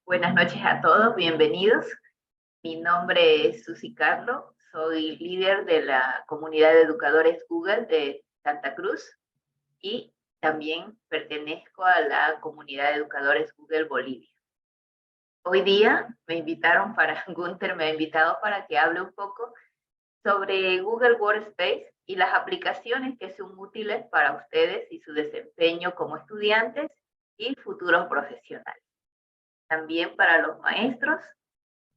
Buenas noches a todos, bienvenidos. Mi nombre es Susi Carlo, soy líder de la comunidad de educadores Google de Santa Cruz y también pertenezco a la comunidad de educadores Google Bolivia. Hoy día Gunther me ha invitado para que hable un poco sobre Google Workspace y las aplicaciones que son útiles para ustedes y su desempeño como estudiantes y futuros profesionales. También para los maestros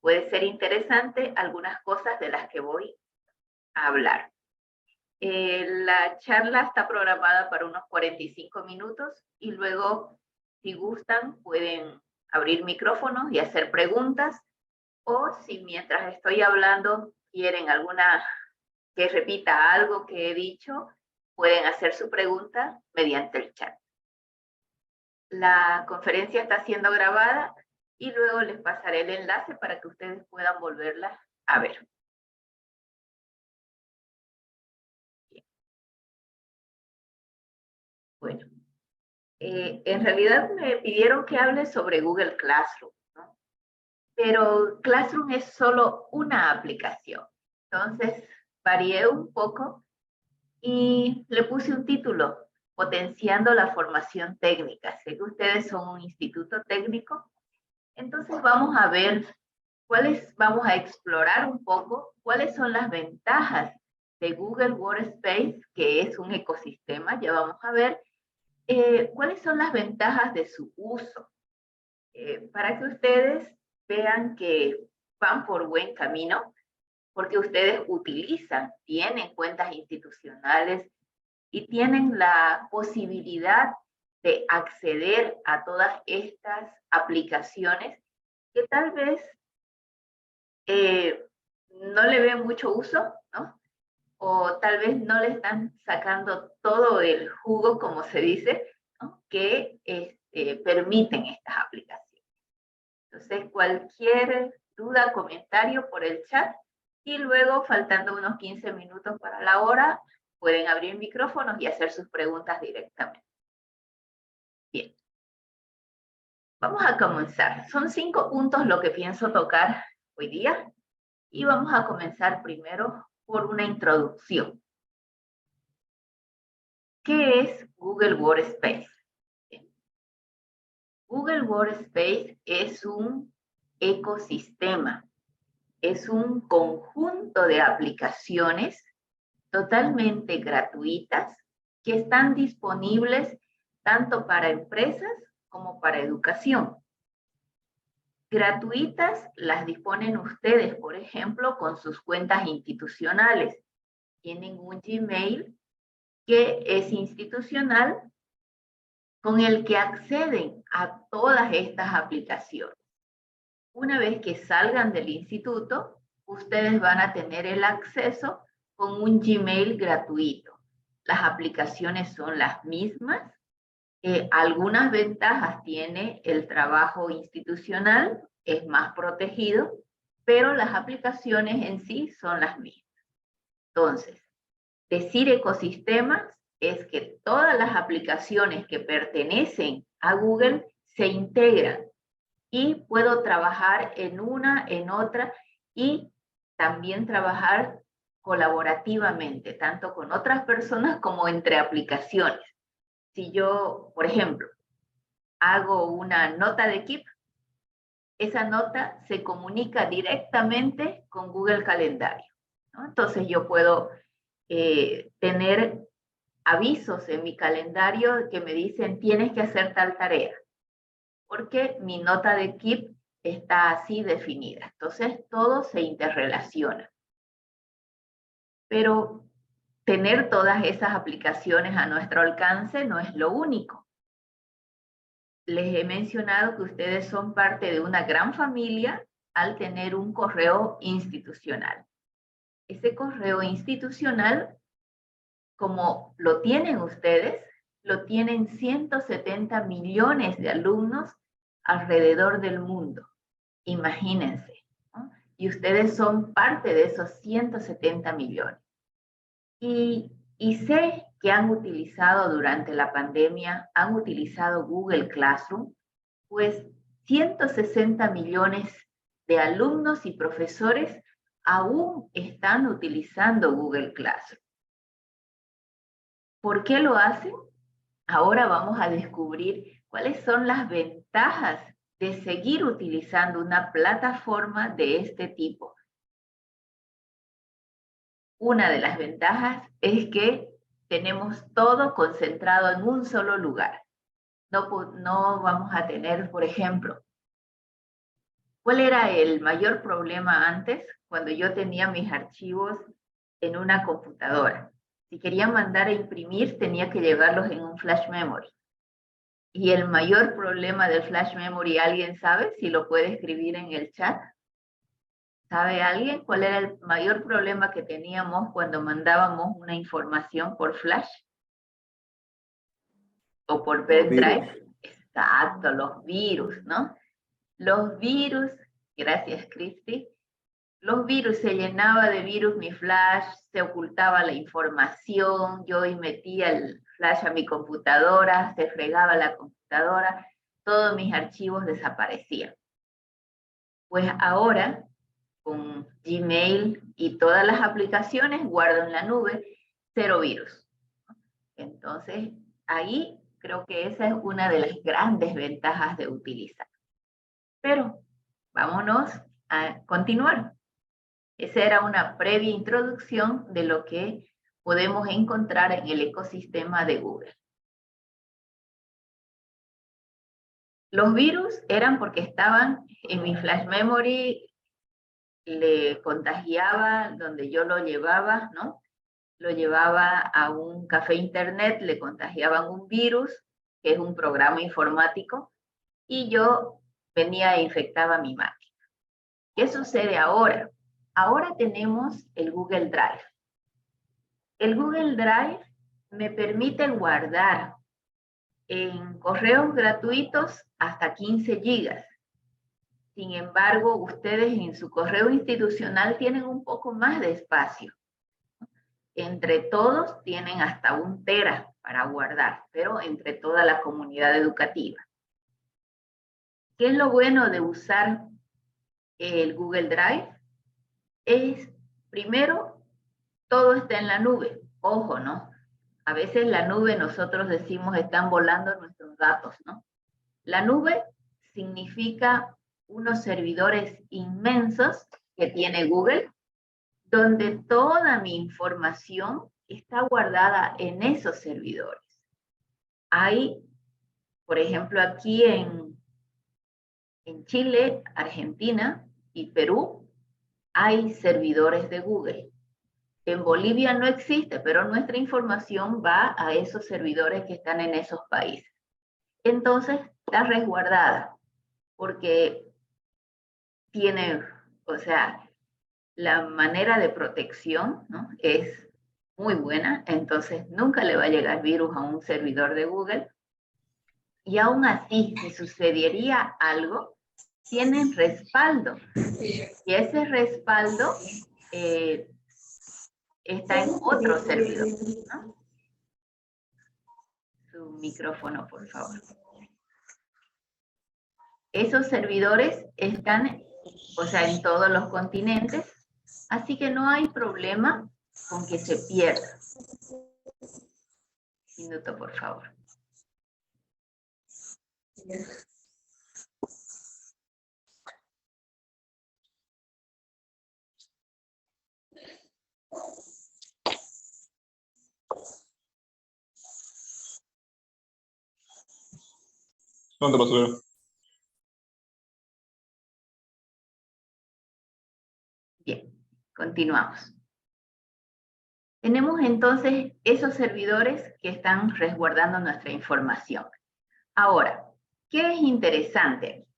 puede ser interesante algunas cosas de las que voy a hablar. La charla está programada para unos 45 minutos y luego, si gustan, pueden abrir micrófonos y hacer preguntas, o si mientras estoy hablando quieren que repita algo que he dicho, pueden hacer su pregunta mediante el chat. La conferencia está siendo grabada y luego les pasaré el enlace para que ustedes puedan volverla a ver. Bien. Bueno, en realidad me pidieron que hable sobre Google Classroom, ¿no? Pero Classroom es solo una aplicación. Entonces, varié un poco y le puse un título, Potenciando la formación técnica. Sé que ustedes son un instituto técnico, entonces vamos a explorar un poco cuáles son las ventajas de Google Workspace, que es un ecosistema, ya vamos a ver, cuáles son las ventajas de su uso, para que ustedes vean que van por buen camino, porque ustedes tienen cuentas institucionales y tienen la posibilidad de acceder a todas estas aplicaciones que tal vez no le ven mucho uso, ¿no? O tal vez no le están sacando todo el jugo, como se dice, ¿no? Que permiten estas aplicaciones. Entonces, cualquier duda, comentario por el chat, y luego, faltando unos 15 minutos para la hora, pueden abrir micrófonos y hacer sus preguntas directamente. Bien. Vamos a comenzar. Son 5 puntos lo que pienso tocar hoy día. Y vamos a comenzar primero por una introducción. ¿Qué es Google Workspace? Google Workspace es un ecosistema, es un conjunto de aplicaciones totalmente gratuitas que están disponibles tanto para empresas como para educación. Gratuitas las disponen ustedes, por ejemplo, con sus cuentas institucionales. Tienen un Gmail que es institucional con el que acceden a todas estas aplicaciones. Una vez que salgan del instituto, ustedes van a tener el acceso con un Gmail gratuito. Las aplicaciones son las mismas. Algunas ventajas tiene el trabajo institucional, es más protegido, pero las aplicaciones en sí son las mismas. Entonces, decir ecosistemas es que todas las aplicaciones que pertenecen a Google se integran y puedo trabajar en una, en otra, y también trabajar colaborativamente, tanto con otras personas como entre aplicaciones. Si yo, por ejemplo, hago una nota de Keep, esa nota se comunica directamente con Google Calendario, ¿no? Entonces yo puedo tener avisos en mi calendario que me dicen tienes que hacer tal tarea, porque mi nota de Keep está así definida. Entonces todo se interrelaciona. Pero tener todas esas aplicaciones a nuestro alcance no es lo único. Les he mencionado que ustedes son parte de una gran familia al tener un correo institucional. Ese correo institucional, como lo tienen ustedes, lo tienen 170 millones de alumnos alrededor del mundo. Imagínense, ¿no? Y ustedes son parte de esos 170 millones. Y sé que han utilizado durante la pandemia, han utilizado Google Classroom, pues 160 millones de alumnos y profesores aún están utilizando Google Classroom. ¿Por qué lo hacen? Ahora vamos a descubrir cuáles son las ventajas de seguir utilizando una plataforma de este tipo. Una de las ventajas es que tenemos todo concentrado en un solo lugar. No vamos a tener, por ejemplo, ¿cuál era el mayor problema antes cuando yo tenía mis archivos en una computadora? Si quería mandar a imprimir, tenía que llevarlos en un flash memory. Y el mayor problema del flash memory, ¿alguien sabe? Si lo puede escribir en el chat. ¿Sabe alguien cuál era el mayor problema que teníamos cuando mandábamos una información por flash? O por pendrive. Exacto, los virus, ¿no? Los virus, gracias Cristi, los virus, se llenaba de virus mi flash, se ocultaba la información, yo metía el flash a mi computadora, se fregaba la computadora, todos mis archivos desaparecían. Pues ahora, con Gmail y todas las aplicaciones, guardo en la nube 0 virus. Entonces, ahí creo que esa es una de las grandes ventajas de utilizar. Pero vámonos a continuar. Esa era una previa introducción de lo que podemos encontrar en el ecosistema de Google. Los virus eran porque estaban en mi flash memory, le contagiaba donde yo lo llevaba, ¿no? Lo llevaba a un café internet, le contagiaban un virus, que es un programa informático, y yo venía e infectaba mi máquina. ¿Qué sucede ahora? Ahora tenemos el Google Drive. El Google Drive me permite guardar en correos gratuitos hasta 15 gigas. Sin embargo, ustedes en su correo institucional tienen un poco más de espacio. Entre todos tienen hasta 1 tera para guardar, pero entre toda la comunidad educativa. ¿Qué es lo bueno de usar el Google Drive? Es, primero, todo está en la nube. Ojo, ¿no? A veces la nube, nosotros decimos, están volando nuestros datos, ¿no? La nube significa unos servidores inmensos que tiene Google, donde toda mi información está guardada en esos servidores. Hay, por ejemplo, aquí en Chile, Argentina y Perú, hay servidores de Google. En Bolivia no existe, pero nuestra información va a esos servidores que están en esos países. Entonces, está resguardada, porque tiene, o sea, la manera de protección, ¿no?, es muy buena, entonces nunca le va a llegar virus a un servidor de Google. Y aún así, si sucedería algo, tienen respaldo. Y ese respaldo está en otro servidor, ¿no? Su micrófono, por favor. Esos servidores están, o sea, en todos los continentes, así que no hay problema con que se pierda. Un minuto, por favor. ¿Dónde pasó? Bien, continuamos. Tenemos entonces esos servidores que están resguardando nuestra información. Ahora, ¿qué es interesante?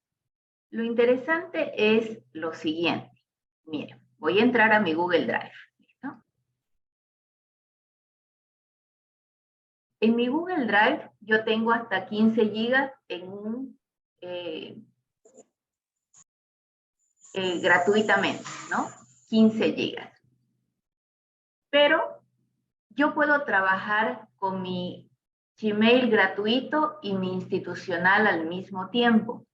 Lo interesante es lo siguiente. Miren, voy a entrar a mi Google Drive. ¿Listo? En mi Google Drive yo tengo hasta 15 gigas en un gratuitamente, ¿no? 15 gigas. Pero yo puedo trabajar con mi Gmail gratuito y mi institucional al mismo tiempo.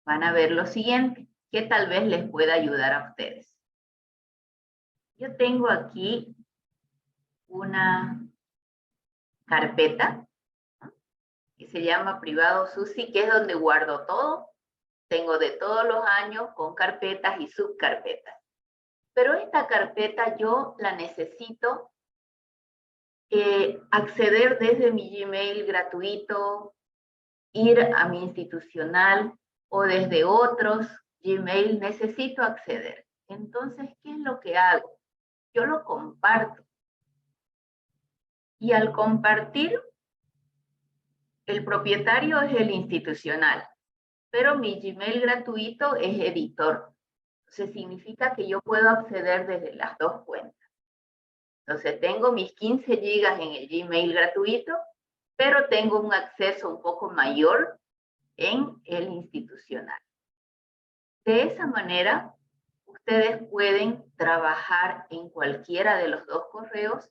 van a ver lo siguiente, que tal vez les pueda ayudar a ustedes. Yo tengo aquí una carpeta, ¿no?, que se llama Privado Susi, que es donde guardo todo. Tengo de todos los años con carpetas y subcarpetas. Pero esta carpeta yo la necesito acceder desde mi Gmail gratuito, ir a mi institucional o desde otros Gmail, necesito acceder. Entonces, ¿qué es lo que hago? Yo lo comparto. Y al compartir, el propietario es el institucional, pero mi Gmail gratuito es editor. Entonces, significa que yo puedo acceder desde las dos cuentas. Entonces, tengo mis 15 gigas en el Gmail gratuito, pero tengo un acceso un poco mayor en el institucional. De esa manera, ustedes pueden trabajar en cualquiera de los dos correos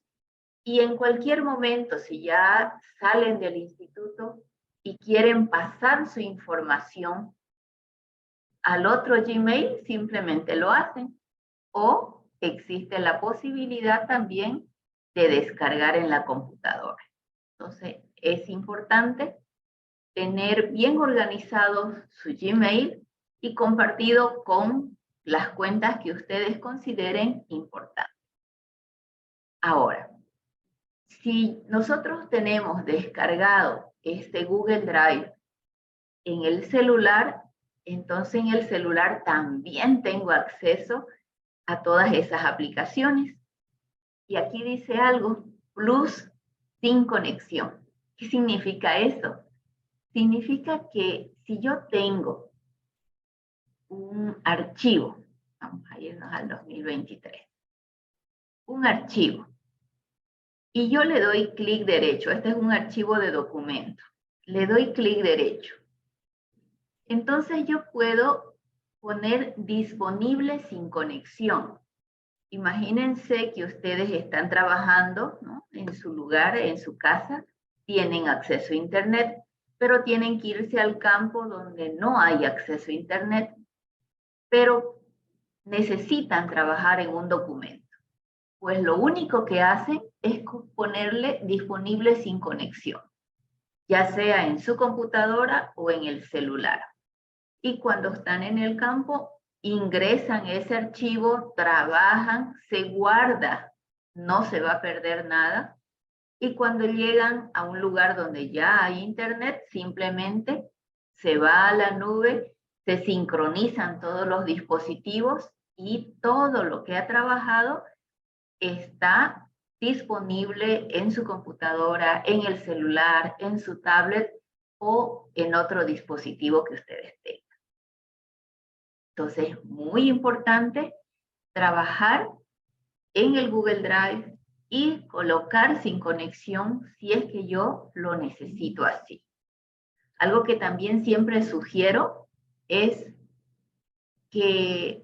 y en cualquier momento, si ya salen del instituto y quieren pasar su información al otro Gmail, simplemente lo hacen. O existe la posibilidad también de descargar en la computadora. Entonces, es importante tener bien organizado su Gmail y compartido con las cuentas que ustedes consideren importantes. Ahora, si nosotros tenemos descargado este Google Drive en el celular, entonces en el celular también tengo acceso a todas esas aplicaciones. Y aquí dice algo, plus sin conexión. ¿Qué significa eso? Significa que si yo tengo un archivo, vamos a irnos al 2023, un archivo, y yo le doy clic derecho, este es un archivo de documento, le doy clic derecho. Entonces yo puedo poner disponible sin conexión. Imagínense que ustedes están trabajando, ¿no?, en su lugar, en su casa, tienen acceso a Internet, pero tienen que irse al campo donde no hay acceso a Internet, pero necesitan trabajar en un documento. Pues lo único que hacen es ponerle disponible sin conexión, ya sea en su computadora o en el celular. Y cuando están en el campo, ingresan ese archivo, trabajan, se guarda, no se va a perder nada. Y cuando llegan a un lugar donde ya hay Internet, simplemente se va a la nube, se sincronizan todos los dispositivos y todo lo que ha trabajado está disponible en su computadora, en el celular, en su tablet o en otro dispositivo que ustedes tengan. Entonces, muy importante trabajar en el Google Drive y colocar sin conexión si es que yo lo necesito así. Algo que también siempre sugiero es que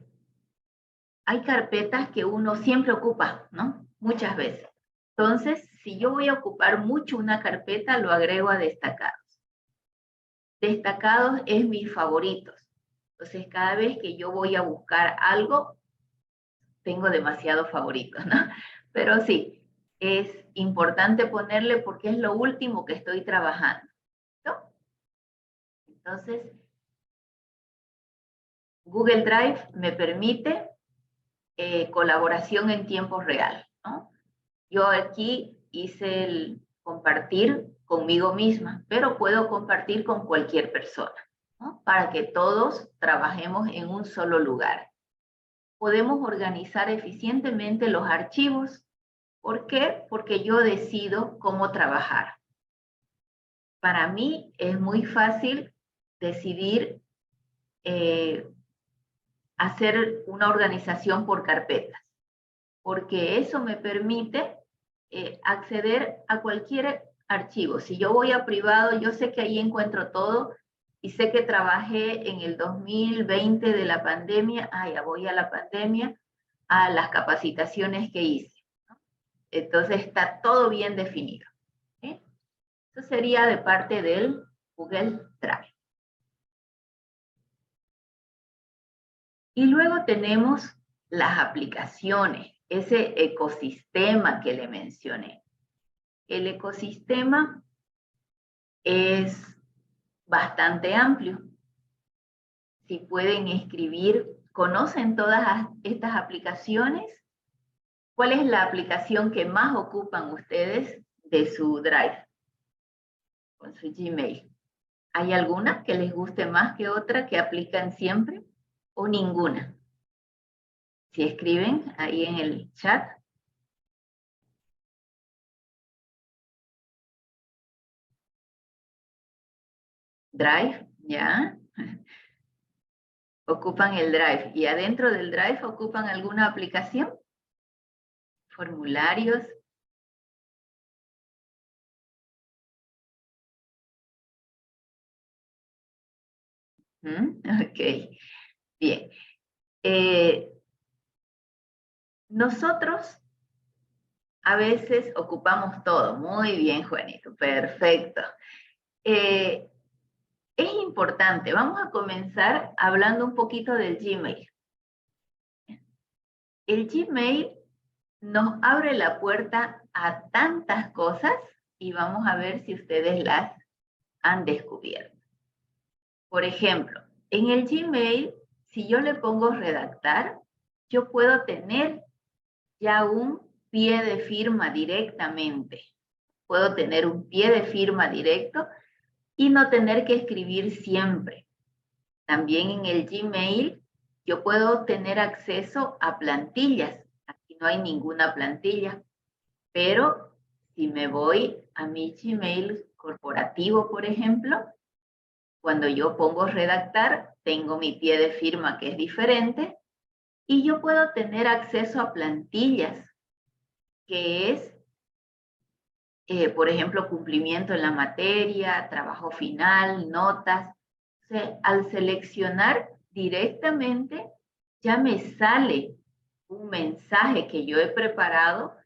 hay carpetas que uno siempre ocupa, ¿no? Muchas veces. Entonces, si yo voy a ocupar mucho una carpeta, lo agrego a destacados. Destacados es mis favoritos. Entonces, cada vez que yo voy a buscar algo, tengo demasiados favoritos, ¿no? Pero sí, es importante ponerle porque es lo último que estoy trabajando, ¿no? Entonces, Google Drive me permite colaboración en tiempo real, ¿no? Yo aquí hice el compartir conmigo misma, pero puedo compartir con cualquier persona, ¿no?, para que todos trabajemos en un solo lugar. Podemos organizar eficientemente los archivos. ¿Por qué? Porque yo decido cómo trabajar. Para mí es muy fácil decidir hacer una organización por carpetas, porque eso me permite acceder a cualquier archivo. Si yo voy a privado, yo sé que ahí encuentro todo y sé que trabajé en el 2020 de la pandemia, ya voy a la pandemia, a las capacitaciones que hice, ¿no? Entonces está todo bien definido. Eso sería de parte del Google Drive. Y luego tenemos las aplicaciones, ese ecosistema que le mencioné. El ecosistema es bastante amplio. Si pueden escribir, ¿conocen todas estas aplicaciones? ¿Cuál es la aplicación que más ocupan ustedes de su Drive con su Gmail? ¿Hay alguna que les guste más que otra que aplican siempre o ninguna? Si escriben ahí en el chat. Drive, ¿ya? Ocupan el Drive. ¿Y adentro del Drive ocupan alguna aplicación? Formularios. Ok, bien. Nosotros a veces ocupamos todo. Muy bien, Juanito, perfecto. Es importante, vamos a comenzar hablando un poquito del Gmail. El Gmail nos abre la puerta a tantas cosas y vamos a ver si ustedes las han descubierto. Por ejemplo, en el Gmail, si yo le pongo redactar, yo puedo tener ya un pie de firma directamente. Puedo tener un pie de firma directo y no tener que escribir siempre. También en el Gmail yo puedo tener acceso a plantillas. Aquí no hay ninguna plantilla, pero si me voy a mi Gmail corporativo, por ejemplo, cuando yo pongo redactar, tengo mi pie de firma que es diferente y yo puedo tener acceso a plantillas, que es, por ejemplo, cumplimiento en la materia, trabajo final, notas. O sea, al seleccionar directamente, ya me sale un mensaje que yo he preparado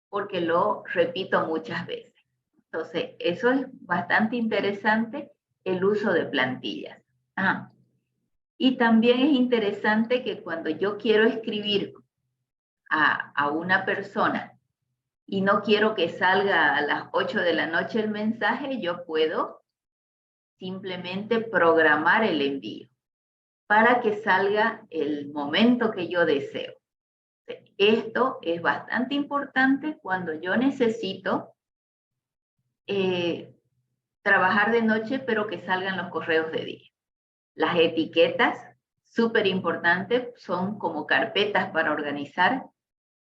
porque lo repito muchas veces. Entonces, eso es bastante interesante, el uso de plantillas. Y también es interesante que cuando yo quiero escribir a una persona y no quiero que salga a las 8 de la noche el mensaje, yo puedo simplemente programar el envío para que salga el momento que yo deseo. Esto es bastante importante cuando yo necesito trabajar de noche, pero que salgan los correos de día. Las etiquetas, súper importantes, son como carpetas para organizar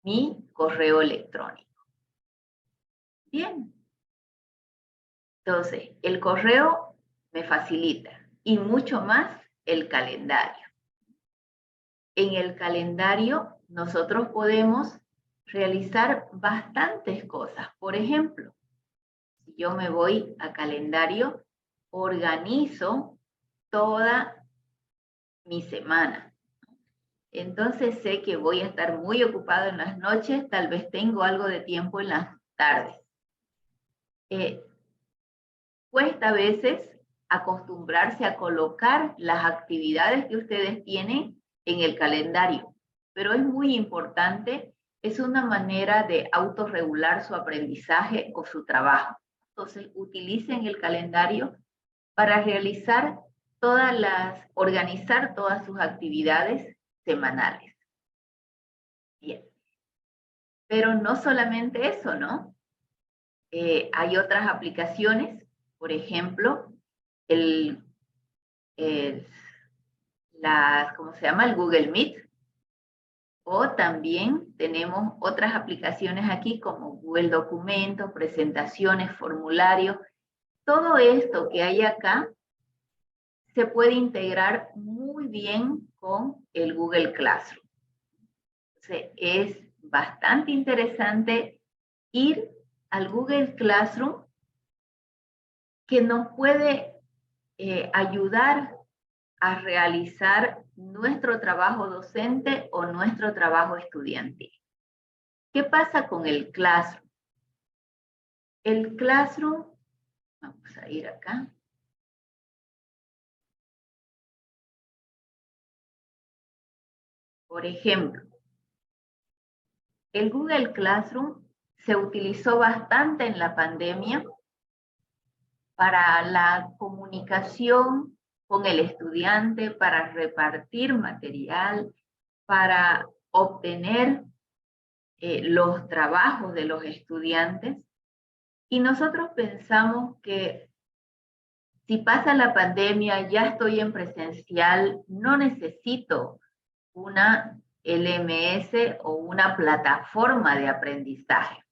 mi correo electrónico. Bien. Entonces, el correo me facilita y mucho más el calendario. En el calendario nosotros podemos realizar bastantes cosas. Por ejemplo, si yo me voy a calendario, organizo toda mi semana. Entonces sé que voy a estar muy ocupado en las noches, tal vez tengo algo de tiempo en las tardes. Cuesta a veces acostumbrarse a colocar las actividades que ustedes tienen en el calendario, pero es muy importante, es una manera de autorregular su aprendizaje o su trabajo. Entonces, utilicen el calendario para realizar organizar todas sus actividades semanales. Bien. Pero no solamente eso, ¿no? Hay otras aplicaciones, por ejemplo, ¿cómo se llama? El Google Meet. O también tenemos otras aplicaciones aquí como Google Documentos, presentaciones, formularios. Todo esto que hay acá se puede integrar muy bien con el Google Classroom. Entonces, es bastante interesante ir al Google Classroom, que nos puede ayudar a realizar nuestro trabajo docente o nuestro trabajo estudiantil. ¿Qué pasa con el Classroom? El Classroom, vamos a ir acá. Por ejemplo, el Google Classroom se utilizó bastante en la pandemia para la comunicación con el estudiante, para repartir material, para obtener los trabajos de los estudiantes. Y nosotros pensamos que si pasa la pandemia, ya estoy en presencial, no necesito una LMS o una plataforma de aprendizaje.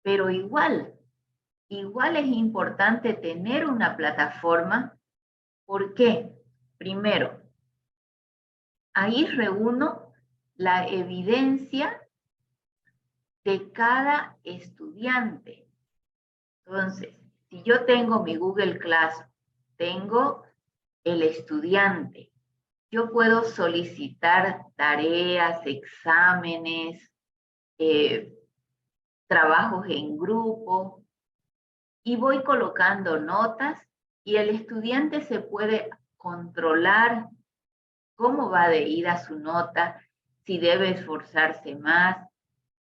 Pero igual es importante tener una plataforma. ¿Por qué? Primero, ahí reúno la evidencia de cada estudiante. Entonces, si yo tengo mi Google Classroom, tengo el estudiante, yo puedo solicitar tareas, exámenes, trabajos en grupo, y voy colocando notas y el estudiante se puede controlar cómo va de ida su nota, si debe esforzarse más.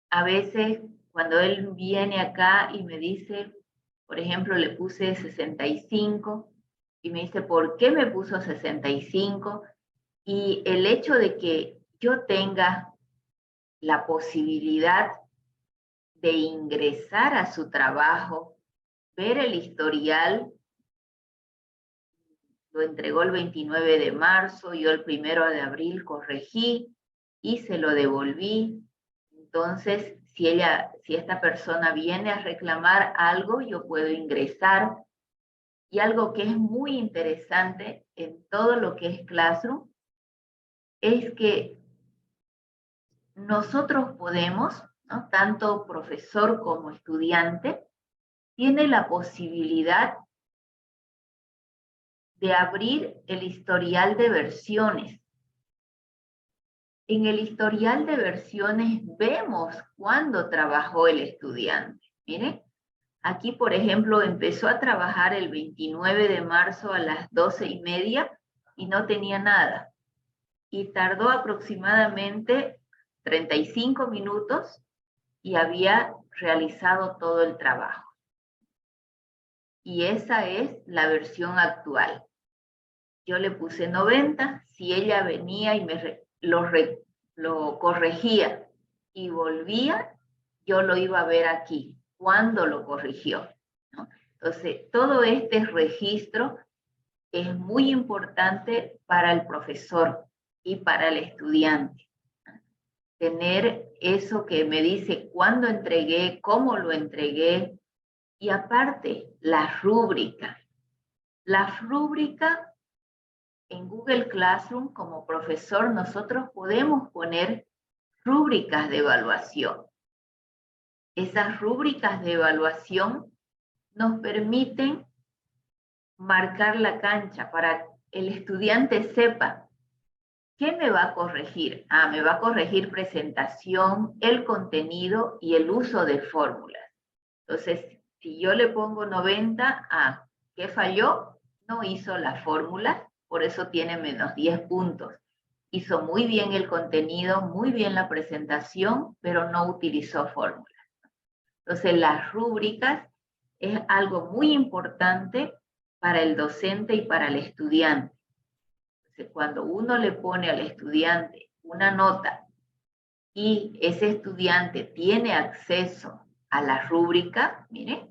A veces cuando él viene acá y me dice, por ejemplo, le puse 65 y me dice, ¿por qué me puso 65? Y el hecho de que yo tenga la posibilidad de ingresar a su trabajo, ver el historial, lo entregó el 29 de marzo, yo el 1 de abril corregí y se lo devolví. Entonces, si esta persona viene a reclamar algo, yo puedo ingresar. Y algo que es muy interesante en todo lo que es Classroom es que nosotros podemos, ¿no? Tanto profesor como estudiante, tiene la posibilidad de abrir el historial de versiones. En el historial de versiones vemos cuándo trabajó el estudiante. Miren, aquí por ejemplo empezó a trabajar el 29 de marzo a las 12:30 y no tenía nada. Y tardó aproximadamente 35 minutos y había realizado todo el trabajo. Y esa es la versión actual. Yo le puse 90, si ella venía y lo corregía y volvía, yo lo iba a ver aquí, cuando lo corrigió, ¿no? Entonces, todo este registro es muy importante para el profesor y para el estudiante. Tener eso que me dice cuándo entregué, cómo lo entregué, y aparte, las rúbricas. Las rúbricas en Google Classroom, como profesor, nosotros podemos poner rúbricas de evaluación. Esas rúbricas de evaluación nos permiten marcar la cancha para que el estudiante sepa qué me va a corregir. Me va a corregir presentación, el contenido y el uso de fórmulas. Entonces, si yo le pongo 90, ¿qué falló? No hizo la fórmula, por eso tiene menos 10 puntos. Hizo muy bien el contenido, muy bien la presentación, pero no utilizó fórmulas. Entonces, las rúbricas es algo muy importante para el docente y para el estudiante. Entonces, cuando uno le pone al estudiante una nota y ese estudiante tiene acceso a la rúbrica, mire,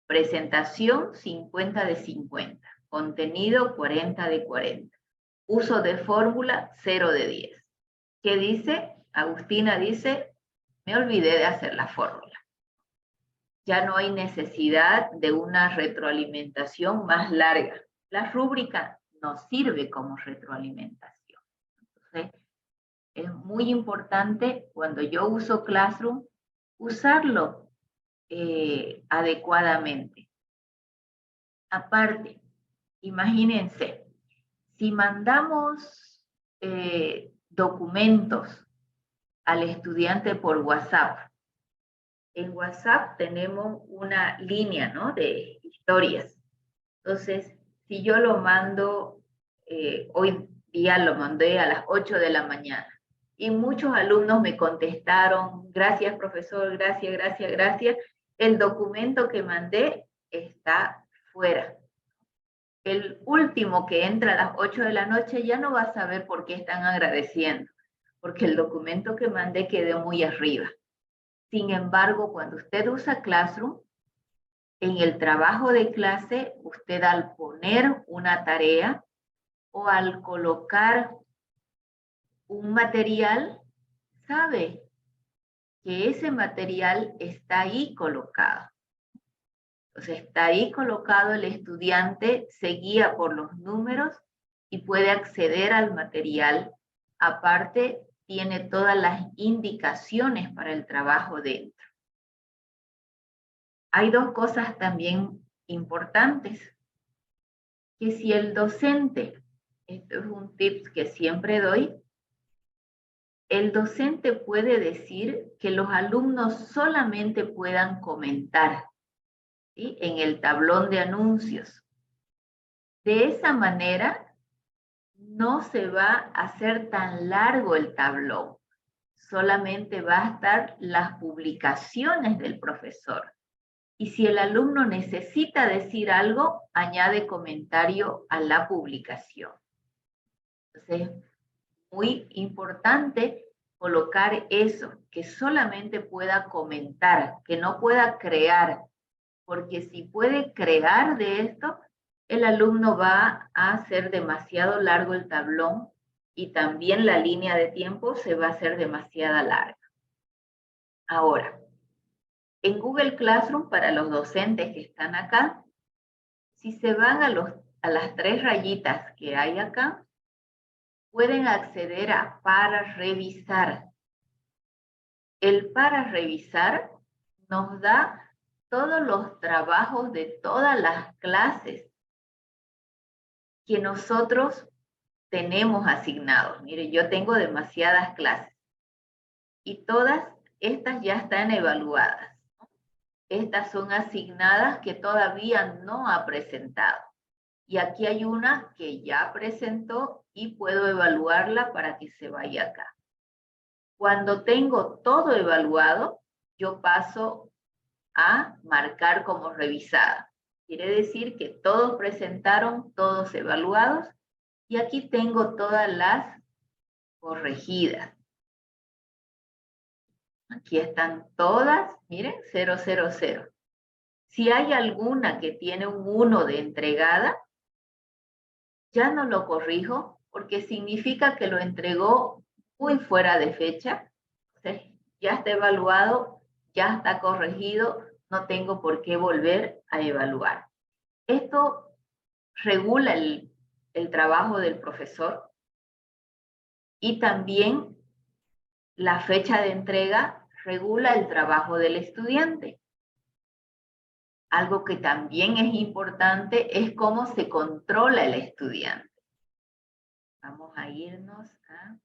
presentación 50 de 50, contenido 40 de 40, uso de fórmula 0 de 10. ¿Qué dice? Agustina dice, me olvidé de hacer la fórmula. Ya no hay necesidad de una retroalimentación más larga. La rúbrica nos sirve como retroalimentación. Entonces, es muy importante cuando yo uso Classroom, usarlo adecuadamente. Aparte, imagínense, si mandamos documentos al estudiante por WhatsApp, en WhatsApp tenemos una línea, ¿no?, de historias. Entonces, si yo lo mando, hoy día lo mandé a las 8 de la mañana, Y muchos alumnos me contestaron, gracias profesor, gracias, gracias, gracias. El documento que mandé está fuera. El último que entra a las 8 de la noche ya no va a saber por qué están agradeciendo, porque el documento que mandé quedó muy arriba. Sin embargo, cuando usted usa Classroom, en el trabajo de clase, usted al poner una tarea o al colocar un material, sabe que ese material está ahí colocado. Entonces está ahí colocado, el estudiante se guía por los números y puede acceder al material. Aparte, tiene todas las indicaciones para el trabajo dentro. Hay dos cosas también importantes, que si el docente, esto es un tip que siempre doy, el docente puede decir que los alumnos solamente puedan comentar, ¿sí?, en el tablón de anuncios. De esa manera, no se va a hacer tan largo el tablón. Solamente va a estar las publicaciones del profesor. Y si el alumno necesita decir algo, añade comentario a la publicación. Entonces, muy importante colocar eso, que solamente pueda comentar, que no pueda crear, porque si puede crear de esto, el alumno va a hacer demasiado largo el tablón y también la línea de tiempo se va a hacer demasiado larga. Ahora, en Google Classroom, para los docentes que están acá, si se van a las 3 rayitas que hay acá, pueden acceder a para revisar. El para revisar nos da todos los trabajos de todas las clases que nosotros tenemos asignados. Mire, yo tengo demasiadas clases y todas estas ya están evaluadas. Estas son asignadas que todavía no ha presentado. Y aquí hay una que ya presentó y puedo evaluarla para que se vaya acá. Cuando tengo todo evaluado, yo paso a marcar como revisada. Quiere decir que todos presentaron, todos evaluados, y aquí tengo todas las corregidas. Aquí están todas, miren, 000. Si hay alguna que tiene un 1 de entregada, ya no lo corrijo porque significa que lo entregó muy fuera de fecha. Entonces, ya está evaluado, ya está corregido, no tengo por qué volver a evaluar. Esto regula el trabajo del profesor y también la fecha de entrega regula el trabajo del estudiante. Algo que también es importante es cómo se controla el estudiante. Vamos a irnos a...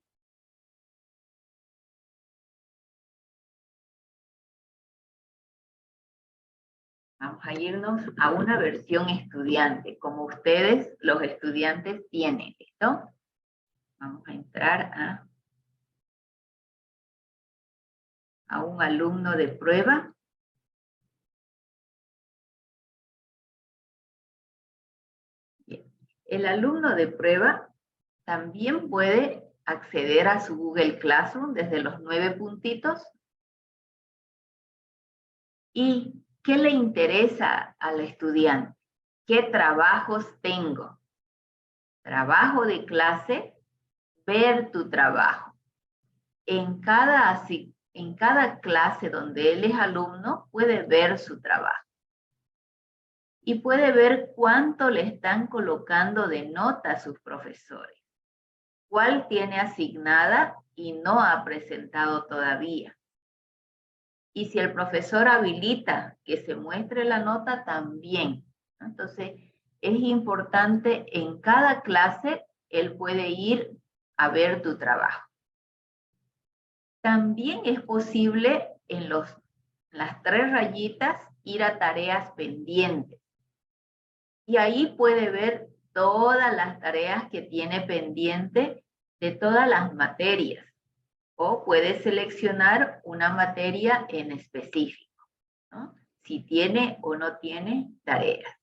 Vamos a irnos a una versión estudiante, como ustedes, los estudiantes, tienen. ¿Listo? Vamos a entrar a un alumno de prueba. Bien. El alumno de prueba también puede acceder a su Google Classroom desde los 9 puntitos. ¿Y qué le interesa al estudiante? ¿Qué trabajos tengo? Trabajo de clase, ver tu trabajo. En cada clase donde él es alumno, puede ver su trabajo. Y puede ver cuánto le están colocando de nota a sus profesores. Cuál tiene asignada y no ha presentado todavía. Y si el profesor habilita que se muestre la nota, también. Entonces, es importante en cada clase, él puede ir a ver tu trabajo. También es posible en las 3 rayitas ir a tareas pendientes. Y ahí puede ver todas las tareas que tiene pendiente de todas las materias. o puede seleccionar una materia en específico, ¿no? Si tiene o no tiene tareas.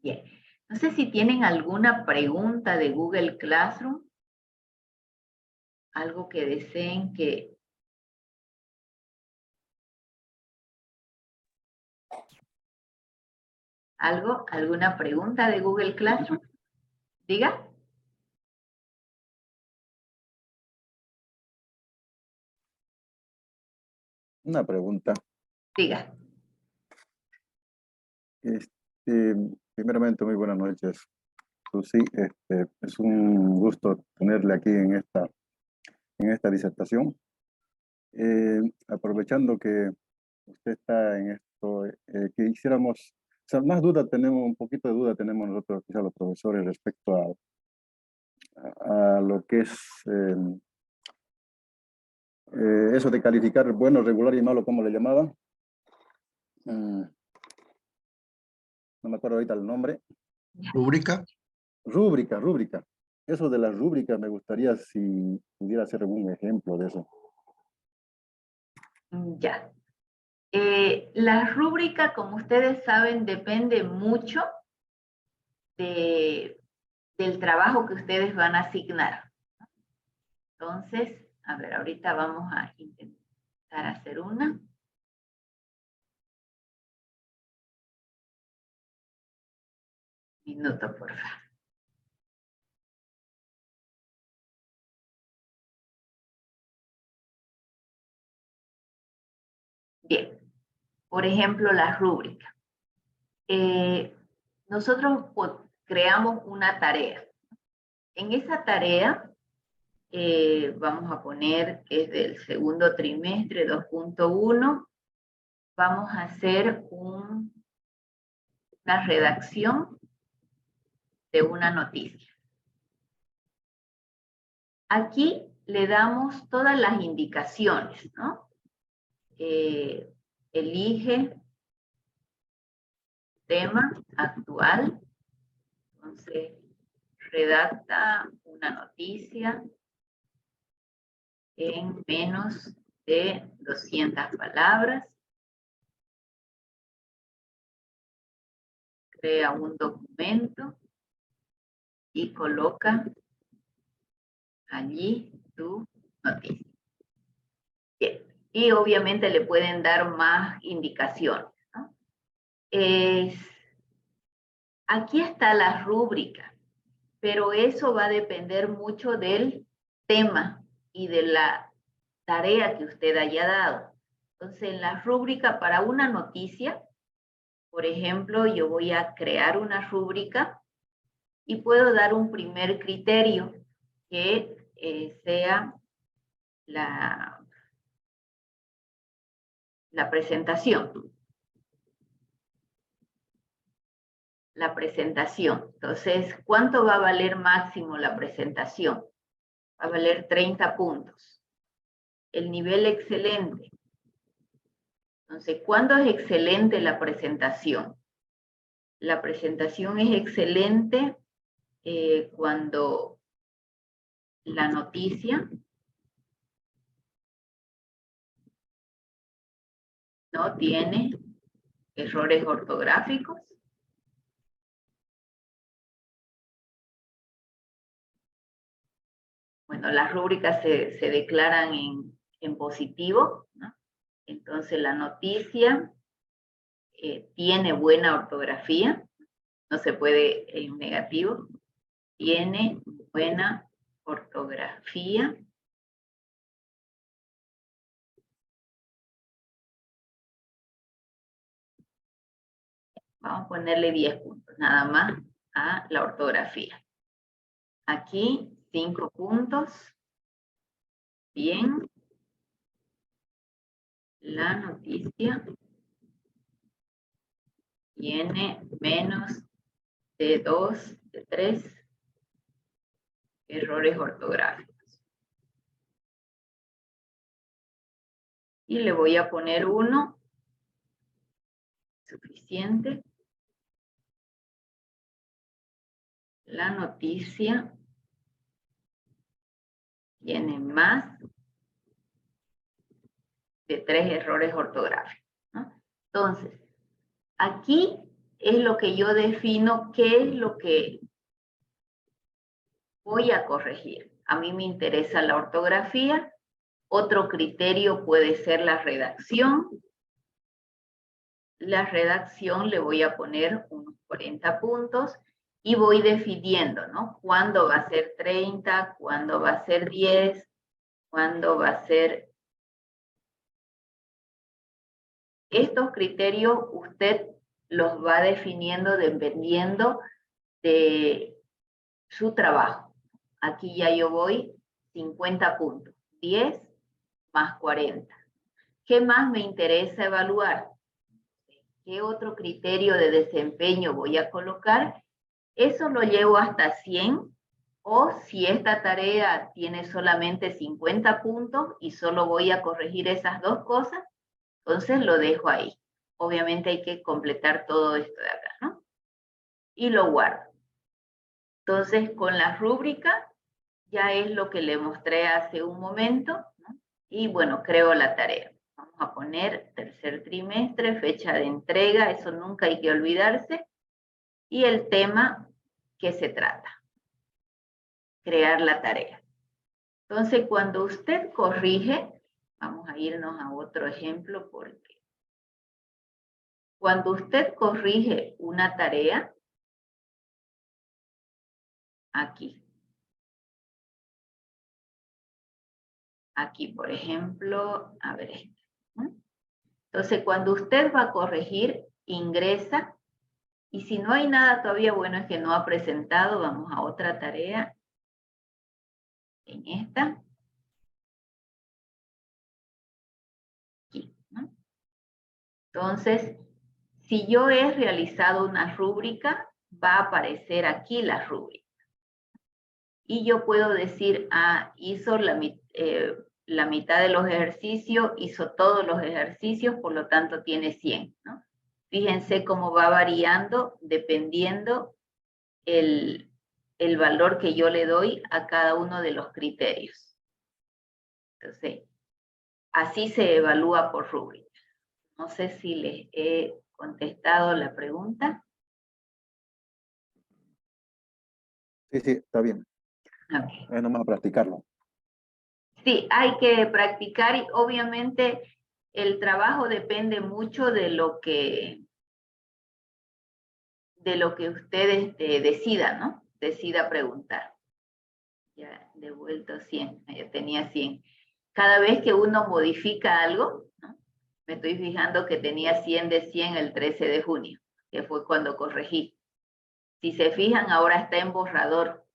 Bien, no sé si tienen alguna pregunta de Google Classroom, algo que deseen que... ¿Alguna pregunta de Google Classroom? Diga. Una pregunta. Diga. Primeramente, muy buenas noches, Susi. Es un gusto tenerle aquí en esta disertación. Aprovechando que usted está en esto, que hiciéramos, o sea, más duda tenemos, un poquito de duda tenemos nosotros, quizás los profesores, respecto a lo que es eso de calificar bueno, regular y malo, ¿cómo le llamaba? No me acuerdo ahorita el nombre. ¿Rúbrica? Rúbrica. Eso de las rúbricas me gustaría si pudiera hacer algún ejemplo de eso. Ya. La rúbrica, como ustedes saben, depende mucho del trabajo que ustedes van a asignar. Entonces, a ver, ahorita vamos a intentar hacer una. Minuto, por favor. Bien, por ejemplo, la rúbrica. Nosotros creamos una tarea. En esa tarea, vamos a poner que es del segundo trimestre 2.1, vamos a hacer una redacción de una noticia. Aquí le damos todas las indicaciones, ¿no? Elige tema actual, entonces redacta una noticia en menos de 200 palabras, crea un documento y coloca allí tu noticia. Bien. Y obviamente le pueden dar más indicaciones, ¿no? Aquí está la rúbrica, pero eso va a depender mucho del tema y de la tarea que usted haya dado. Entonces, en la rúbrica para una noticia, por ejemplo, yo voy a crear una rúbrica y puedo dar un primer criterio que sea la presentación. La presentación. Entonces, ¿cuánto va a valer máximo la presentación? Va a valer 30 puntos. El nivel excelente. Entonces, ¿cuándo es excelente la presentación? La presentación es excelente cuando la noticia no tiene errores ortográficos. Bueno, las rúbricas se declaran en positivo, ¿no? Entonces la noticia tiene buena ortografía, no se puede en negativo, tiene buena ortografía. Vamos a ponerle 10 puntos nada más a la ortografía. Aquí 5 puntos. Bien. La noticia tiene menos de 2, de 3 errores ortográficos. Y le voy a poner 1, suficiente. La noticia tiene más de 3 errores ortográficos, ¿no? Entonces, aquí es lo que yo defino qué es lo que voy a corregir. A mí me interesa la ortografía. Otro criterio puede ser la redacción. La redacción le voy a poner unos 40 puntos y voy definiendo, ¿no? ¿Cuándo va a ser 30? ¿Cuándo va a ser 10? ¿Cuándo va a ser? Estos criterios usted los va definiendo dependiendo de su trabajo. Aquí ya yo voy 50 puntos, 10 más 40. ¿Qué más me interesa evaluar? ¿Qué otro criterio de desempeño voy a colocar? Eso lo llevo hasta 100, o si esta tarea tiene solamente 50 puntos y solo voy a corregir esas dos cosas, entonces lo dejo ahí. Obviamente hay que completar todo esto de acá, ¿no? Y lo guardo. Entonces, con la rúbrica, ya es lo que le mostré hace un momento, ¿no? Y bueno, creo la tarea. Vamos a poner tercer trimestre, fecha de entrega, eso nunca hay que olvidarse. Y el tema que se trata. Crear la tarea. Entonces, cuando usted corrige, vamos a irnos a otro ejemplo porque cuando usted corrige una tarea, aquí, por ejemplo, a ver este, ¿no? Entonces, cuando usted va a corregir, ingresa, y si no hay nada todavía, bueno, es que no ha presentado, vamos a otra tarea, en esta, aquí, ¿no? Entonces, si yo he realizado una rúbrica, va a aparecer aquí la rúbrica. Y yo puedo decir, hizo la mitad de los ejercicios, hizo todos los ejercicios, por lo tanto tiene 100, ¿no? Fíjense cómo va variando dependiendo el valor que yo le doy a cada uno de los criterios. Entonces, así se evalúa por rúbrica. No sé si les he contestado la pregunta. Sí, sí, está bien. Okay. Es nomás practicarlo. Sí, hay que practicar y obviamente el trabajo depende mucho de lo que usted decida, ¿no? Decida preguntar. Ya he devuelto 100, ya tenía 100. Cada vez que uno modifica algo, ¿no? Me estoy fijando que tenía 100 de 100 el 13 de junio, que fue cuando corregí. Si se fijan, ahora está en borrador,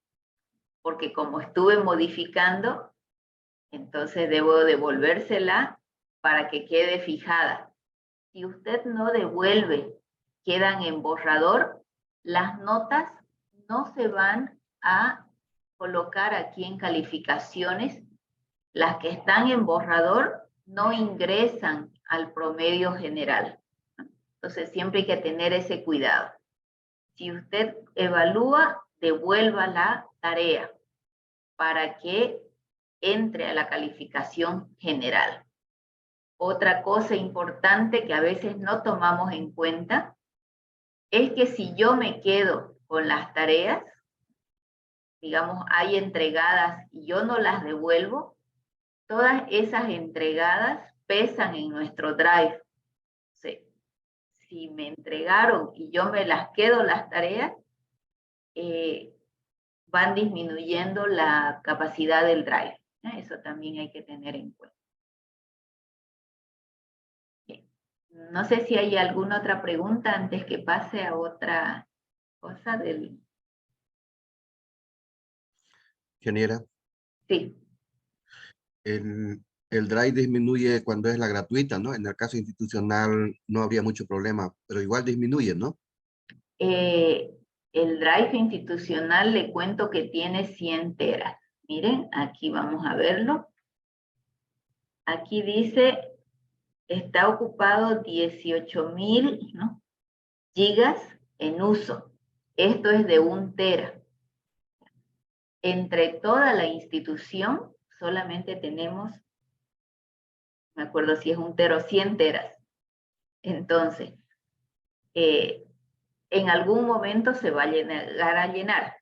porque como estuve modificando, entonces debo devolvérsela para que quede fijada. Si usted no devuelve, quedan en borrador, las notas no se van a colocar aquí en calificaciones. Las que están en borrador no ingresan al promedio general. Entonces siempre hay que tener ese cuidado. Si usted evalúa, devuelva la tarea para que entre a la calificación general. Otra cosa importante que a veces no tomamos en cuenta es que si yo me quedo con las tareas, digamos, hay entregadas y yo no las devuelvo, todas esas entregadas pesan en nuestro Drive. Sí. Si me entregaron y yo me las quedo las tareas, van disminuyendo la capacidad del Drive. Eso también hay que tener en cuenta. No sé si hay alguna otra pregunta antes que pase a otra cosa del... Ingeniera, Sí, el Drive disminuye cuando es la gratuita, ¿no? En el caso institucional no habría mucho problema, pero igual disminuye, ¿no? el Drive institucional le cuento que tiene 100 teras. Miren, aquí vamos a verlo. Aquí dice, está ocupado 18,000, ¿no?, gigas en uso. Esto es de 1 tera. Entre toda la institución solamente tenemos me acuerdo si es 1 tera o 100 teras. Entonces, en algún momento se va a llegar a llenar.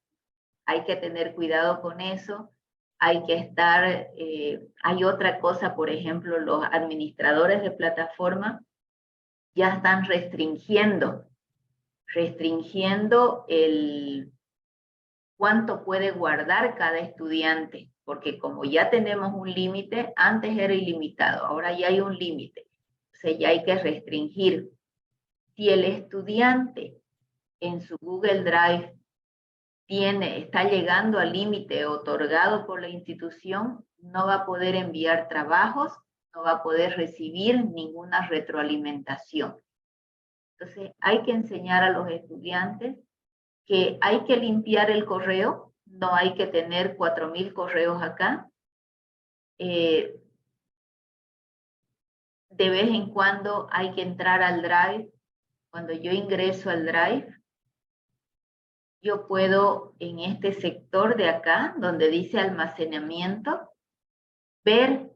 Hay que tener cuidado con eso. Hay que estar, hay otra cosa, por ejemplo, los administradores de plataforma ya están restringiendo el cuánto puede guardar cada estudiante, porque como ya tenemos un límite, antes era ilimitado, ahora ya hay un límite, o sea, ya hay que restringir. Si el estudiante en su Google Drive está llegando al límite otorgado por la institución, no va a poder enviar trabajos, no va a poder recibir ninguna retroalimentación. Entonces, hay que enseñar a los estudiantes que hay que limpiar el correo, no hay que tener 4.000 correos acá. De vez en cuando hay que entrar al Drive. Cuando yo ingreso al Drive, yo puedo en este sector de acá, donde dice almacenamiento, ver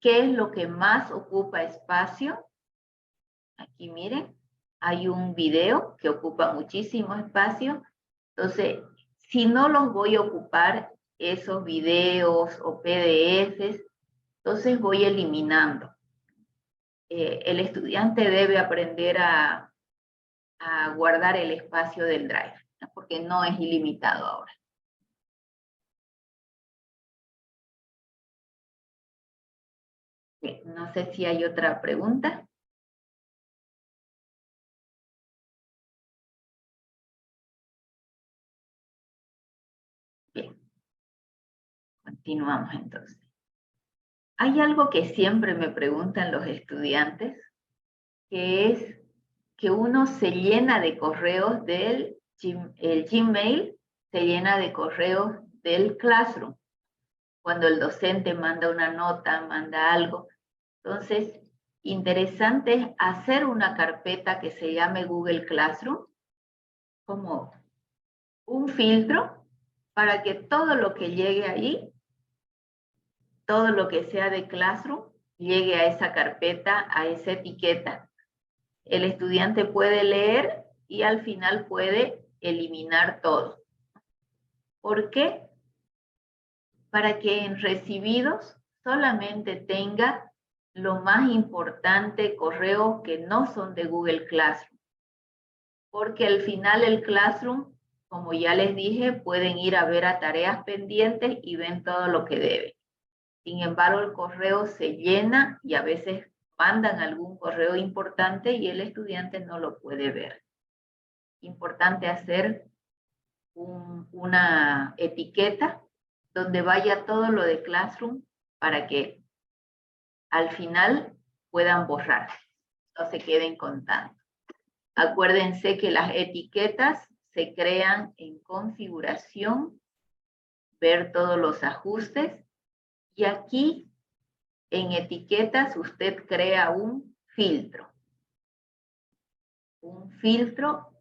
qué es lo que más ocupa espacio. Aquí miren, hay un video que ocupa muchísimo espacio. Entonces, si no los voy a ocupar esos videos o PDFs, entonces voy eliminando. El estudiante debe aprender a guardar el espacio del Drive, ¿no? Porque no es ilimitado ahora. Bien, no sé si hay otra pregunta. Bien, continuamos entonces. Hay algo que siempre me preguntan los estudiantes, que es que uno se llena de correos el Gmail se llena de correos del Classroom. Cuando el docente manda una nota, manda algo. Entonces, interesante es hacer una carpeta que se llame Google Classroom, como un filtro para que todo lo que llegue ahí, todo lo que sea de Classroom, llegue a esa carpeta, a esa etiqueta. El estudiante puede leer y al final puede eliminar todo. ¿Por qué? Para que en recibidos solamente tenga lo más importante, correos que no son de Google Classroom. Porque al final el Classroom, como ya les dije, pueden ir a ver a tareas pendientes y ven todo lo que deben. Sin embargo, el correo se llena y a veces mandan algún correo importante y el estudiante no lo puede ver. Importante hacer una etiqueta donde vaya todo lo de Classroom para que al final puedan borrar, no se queden contando. Acuérdense que las etiquetas se crean en configuración, ver todos los ajustes, y aquí en etiquetas usted crea un filtro. Un filtro,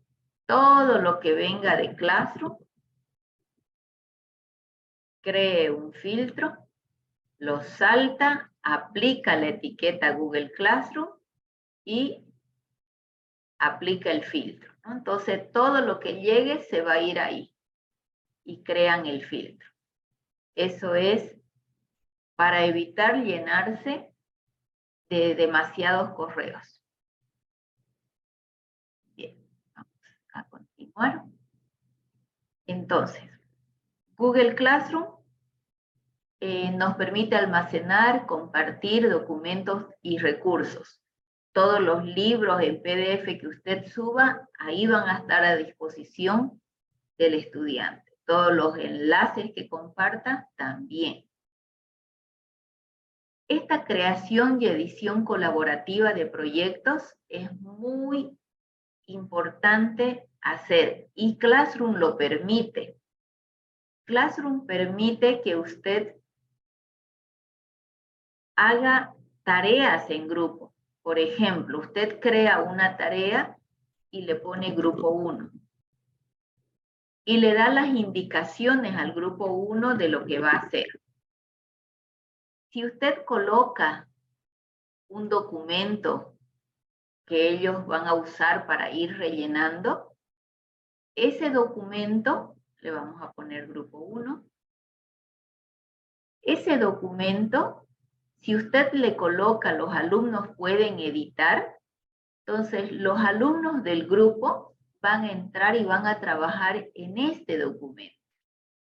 todo lo que venga de Classroom, cree un filtro, lo salta, aplica la etiqueta Google Classroom y aplica el filtro, ¿no? Entonces todo lo que llegue se va a ir ahí y crean el filtro. Eso es para evitar llenarse de demasiados correos. Bien, vamos a continuar. Entonces, Google Classroom nos permite almacenar, compartir documentos y recursos. Todos los libros en PDF que usted suba, ahí van a estar a disposición del estudiante. Todos los enlaces que comparta, también. Esta creación y edición colaborativa de proyectos es muy importante hacer y Classroom lo permite. Classroom permite que usted haga tareas en grupo. Por ejemplo, usted crea una tarea y le pone grupo 1. Y le da las indicaciones al grupo 1 de lo que va a hacer. Si usted coloca un documento que ellos van a usar para ir rellenando. Ese documento, le vamos a poner grupo 1. Ese documento, si usted le coloca, los alumnos pueden editar, entonces los alumnos del grupo van a entrar y van a trabajar en este documento.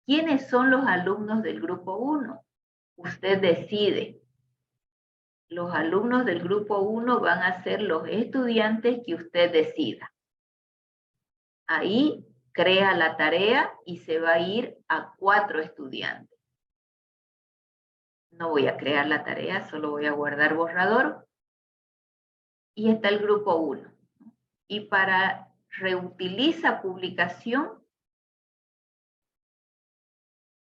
¿Quiénes son los alumnos del grupo 1? Usted decide. Los alumnos del grupo 1 van a ser los estudiantes que usted decida. Ahí crea la tarea y se va a ir a 4 estudiantes. No voy a crear la tarea, solo voy a guardar borrador. Y está el grupo 1. Y para reutiliza publicación,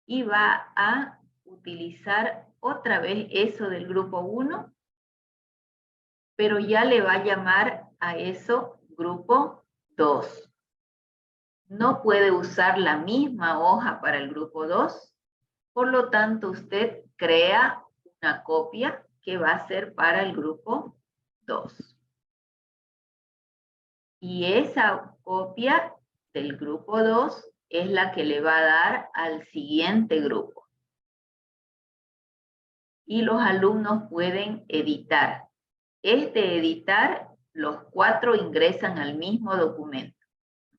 y va a utilizar otra vez eso del grupo 1, pero ya le va a llamar a eso grupo 2. No puede usar la misma hoja para el grupo 2, por lo tanto usted crea una copia que va a ser para el grupo 2. Y esa copia del grupo 2 es la que le va a dar al siguiente grupo. Y los alumnos pueden editar. Este editar, los 4 ingresan al mismo documento.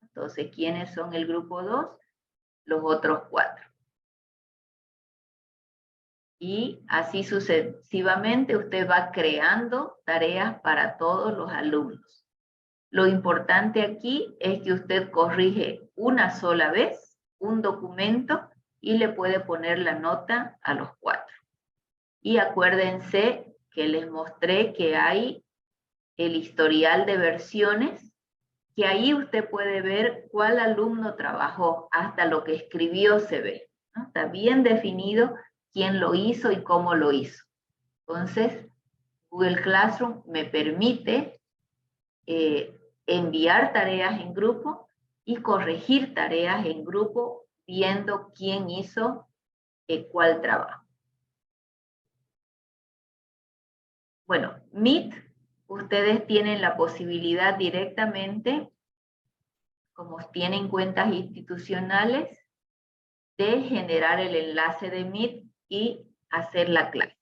Entonces, ¿quiénes son el grupo 2? Los otros 4. Y así sucesivamente usted va creando tareas para todos los alumnos. Lo importante aquí es que usted corrige una sola vez un documento y le puede poner la nota a los 4. Y acuérdense que les mostré que hay el historial de versiones, que ahí usted puede ver cuál alumno trabajó, hasta lo que escribió se ve, ¿no? Está bien definido quién lo hizo y cómo lo hizo. Entonces, Google Classroom me permite enviar tareas en grupo y corregir tareas en grupo viendo quién hizo cuál trabajo. Bueno, Meet, ustedes tienen la posibilidad directamente, como tienen cuentas institucionales, de generar el enlace de Meet y hacer la clase.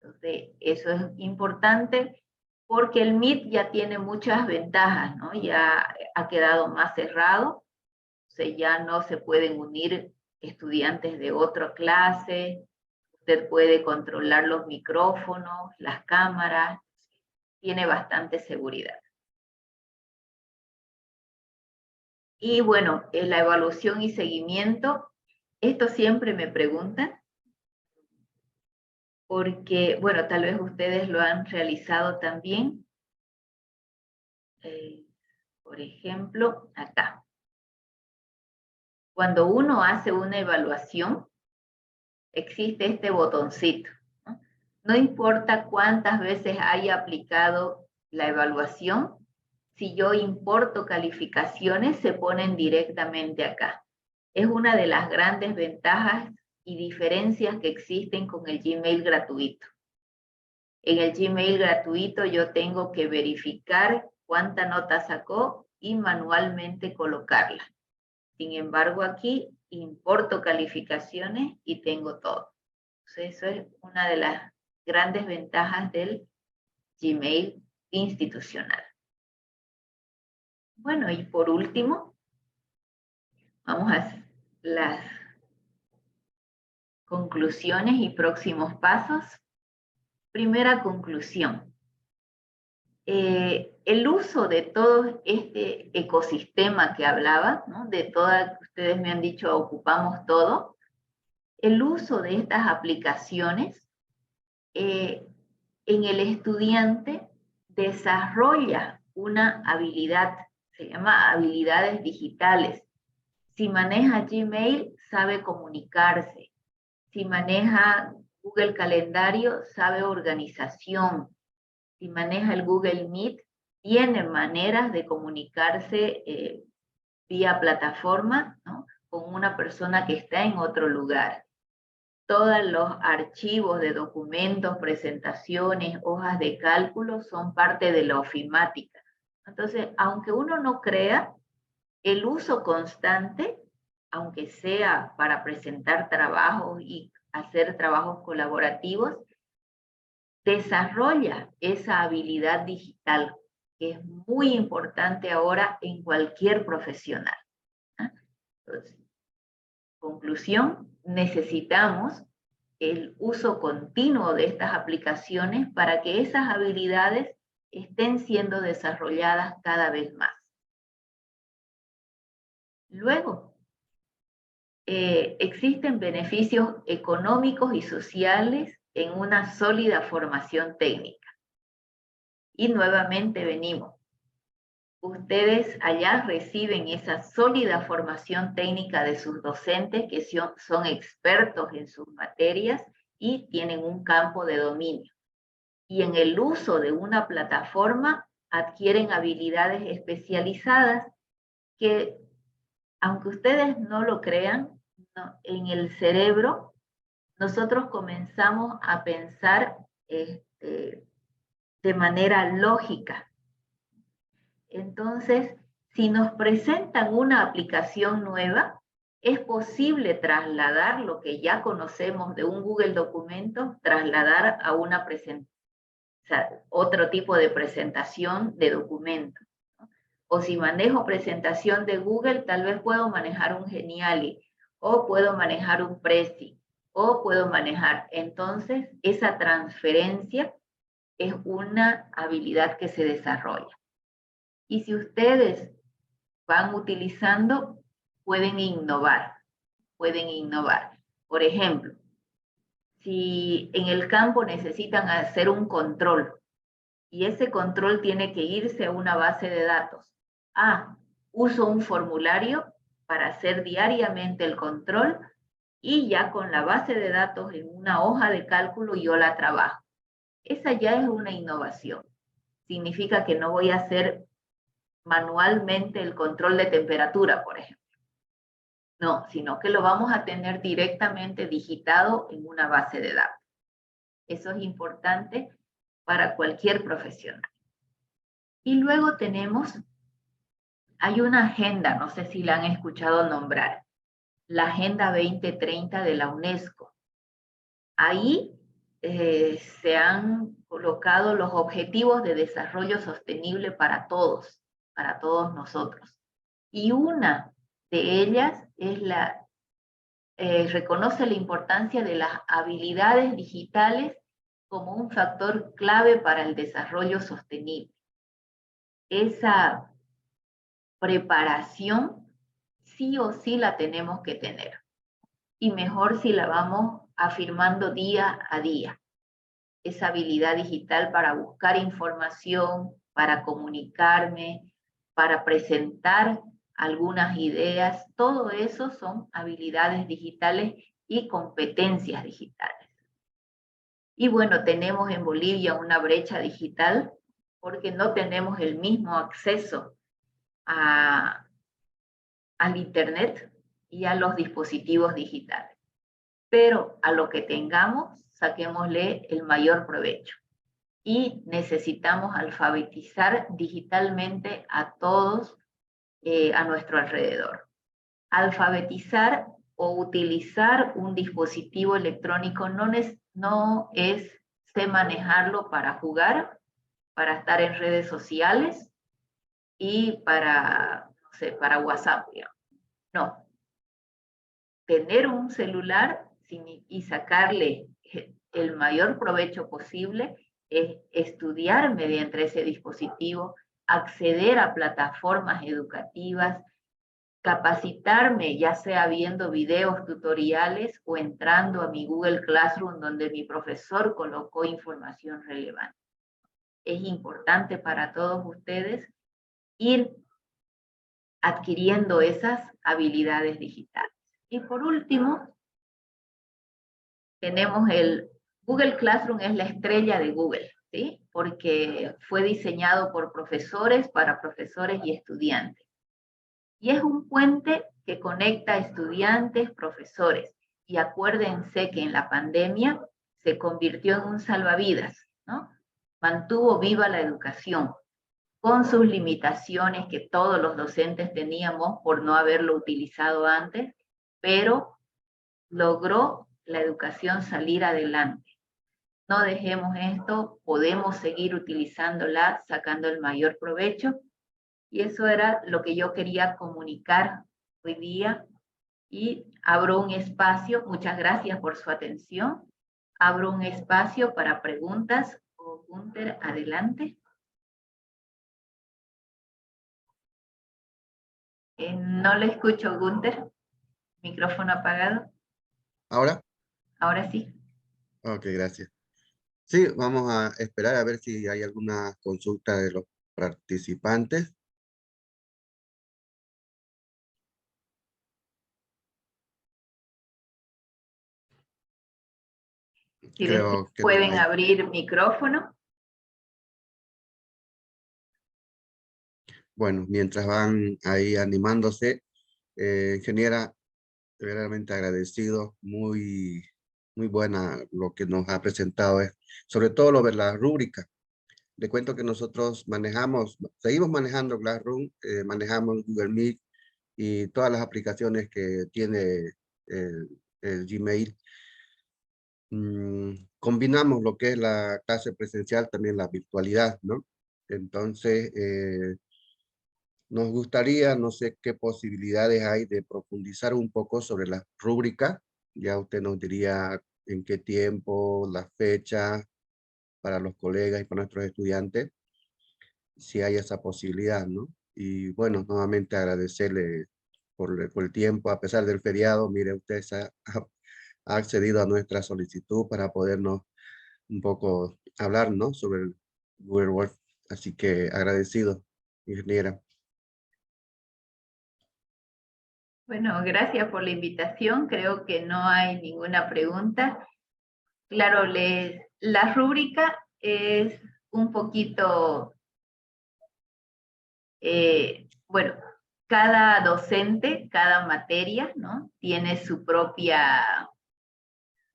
Entonces, eso es importante porque el Meet ya tiene muchas ventajas, ¿no? Ya ha quedado más cerrado, o sea, ya no se pueden unir estudiantes de otra clase, usted puede controlar los micrófonos, las cámaras, tiene bastante seguridad. Y bueno, en la evaluación y seguimiento, esto siempre me preguntan, porque, bueno, tal vez ustedes lo han realizado también. Por ejemplo, acá. Cuando uno hace una evaluación, existe este botoncito, ¿no? No importa cuántas veces haya aplicado la evaluación, si yo importo calificaciones, se ponen directamente acá. Es una de las grandes ventajas y diferencias que existen con el Gmail gratuito. En el Gmail gratuito yo tengo que verificar cuánta nota sacó y manualmente colocarla. Sin embargo, aquí importo calificaciones y tengo todo. Entonces, eso es una de las grandes ventajas del Gmail institucional. Bueno, y por último, vamos a las conclusiones y próximos pasos. Primera conclusión. El uso de todo este ecosistema que hablaba, ¿no? De todas, ustedes me han dicho, ocupamos todo. El uso de estas aplicaciones en el estudiante desarrolla una habilidad, se llama habilidades digitales. Si maneja Gmail, sabe comunicarse. Si maneja Google Calendario, sabe organización. Si maneja el Google Meet, tiene maneras de comunicarse vía plataforma, ¿no? Con una persona que está en otro lugar. todos los archivos de documentos, presentaciones, hojas de cálculo son parte de la ofimática. Entonces, aunque uno no crea, el uso constante, aunque sea para presentar trabajos y hacer trabajos colaborativos, desarrolla esa habilidad digital, que es muy importante ahora en cualquier profesional. Entonces, conclusión, necesitamos el uso continuo de estas aplicaciones para que esas habilidades estén siendo desarrolladas cada vez más. Luego, existen beneficios económicos y sociales en una sólida formación técnica. Y nuevamente venimos. Ustedes allá reciben esa sólida formación técnica de sus docentes que son expertos en sus materias y tienen un campo de dominio. Y en el uso de una plataforma adquieren habilidades especializadas que, aunque ustedes no lo crean, en el cerebro nosotros comenzamos a pensar de manera lógica. Entonces, si nos presentan una aplicación nueva, es posible trasladar lo que ya conocemos de un Google Documentos, trasladar a una otro tipo de presentación de documentos, ¿no? O si manejo presentación de Google, tal vez puedo manejar un Geniali, o puedo manejar un Prezi, o puedo manejar. Entonces, esa transferencia es una habilidad que se desarrolla. Y si ustedes van utilizando, pueden innovar, pueden innovar. Por ejemplo, si en el campo necesitan hacer un control y ese control tiene que irse a una base de datos. Uso un formulario para hacer diariamente el control y ya con la base de datos en una hoja de cálculo yo la trabajo. Esa ya es una innovación. Significa que no voy a hacer manualmente el control de temperatura, por ejemplo. No, sino que lo vamos a tener directamente digitado en una base de datos. Eso es importante para cualquier profesional. Y luego hay una agenda, no sé si la han escuchado nombrar, la Agenda 2030 de la UNESCO. Ahí se han colocado los objetivos de desarrollo sostenible para todos nosotros. Y una de ellas es reconoce la importancia de las habilidades digitales como un factor clave para el desarrollo sostenible. Esa preparación sí o sí la tenemos que tener. Y mejor si la vamos afirmando día a día. Esa habilidad digital para buscar información, para comunicarme, para presentar algunas ideas, todo eso son habilidades digitales y competencias digitales. Y bueno, tenemos en Bolivia una brecha digital porque no tenemos el mismo acceso al Internet y a los dispositivos digitales. Pero a lo que tengamos, saquémosle el mayor provecho. Y necesitamos alfabetizar digitalmente a todos a nuestro alrededor. Alfabetizar o utilizar un dispositivo electrónico no es sé manejarlo para jugar, para estar en redes sociales y para, no sé, para WhatsApp, digamos. No. Tener un celular y sacarle el mayor provecho posible es estudiar mediante ese dispositivo, acceder a plataformas educativas, capacitarme, ya sea viendo videos tutoriales o entrando a mi Google Classroom donde mi profesor colocó información relevante. Es importante para todos ustedes ir adquiriendo esas habilidades digitales. Y por último, tenemos el Google Classroom, es la estrella de Google, ¿sí? Porque fue diseñado por profesores, para profesores y estudiantes. Y es un puente que conecta a estudiantes, profesores. y acuérdense que en la pandemia se convirtió en un salvavidas, ¿no? Mantuvo viva la educación, con sus limitaciones que todos los docentes teníamos por no haberlo utilizado antes, pero logró la educación salir adelante. No dejemos esto, podemos seguir utilizándola, sacando el mayor provecho, y eso era lo que yo quería comunicar hoy día, y abro un espacio, muchas gracias por su atención, abro un espacio para preguntas. Gunther, adelante. No le escucho, Gunther. Micrófono apagado. ¿Ahora? Ahora sí. Ok, gracias. Sí, vamos a esperar a ver si hay alguna consulta de los participantes. Si Creo que no pueden hay. abrir micrófono. Bueno, mientras van ahí animándose, ingeniera, verdaderamente agradecido, muy buena lo que nos ha presentado, sobre todo lo de la rúbrica. Le cuento que nosotros seguimos manejando Classroom, manejamos Google Meet y todas las aplicaciones que tiene el Gmail. Combinamos lo que es la clase presencial, también la virtualidad, ¿no? Entonces, nos gustaría, no sé qué posibilidades hay de profundizar un poco sobre las rúbricas. Ya usted nos diría en qué tiempo, las fechas para los colegas y para nuestros estudiantes, si hay esa posibilidad, ¿no? Y bueno, nuevamente agradecerle por el tiempo, a pesar del feriado. Mire, usted ha accedido a nuestra solicitud para podernos un poco hablar, ¿no? Sobre el Google Work. Así que agradecido, ingeniera. Bueno, gracias por la invitación. Creo que no hay ninguna pregunta. Claro, la rúbrica es un poquito, bueno, cada docente, cada materia, ¿no? Tiene su propia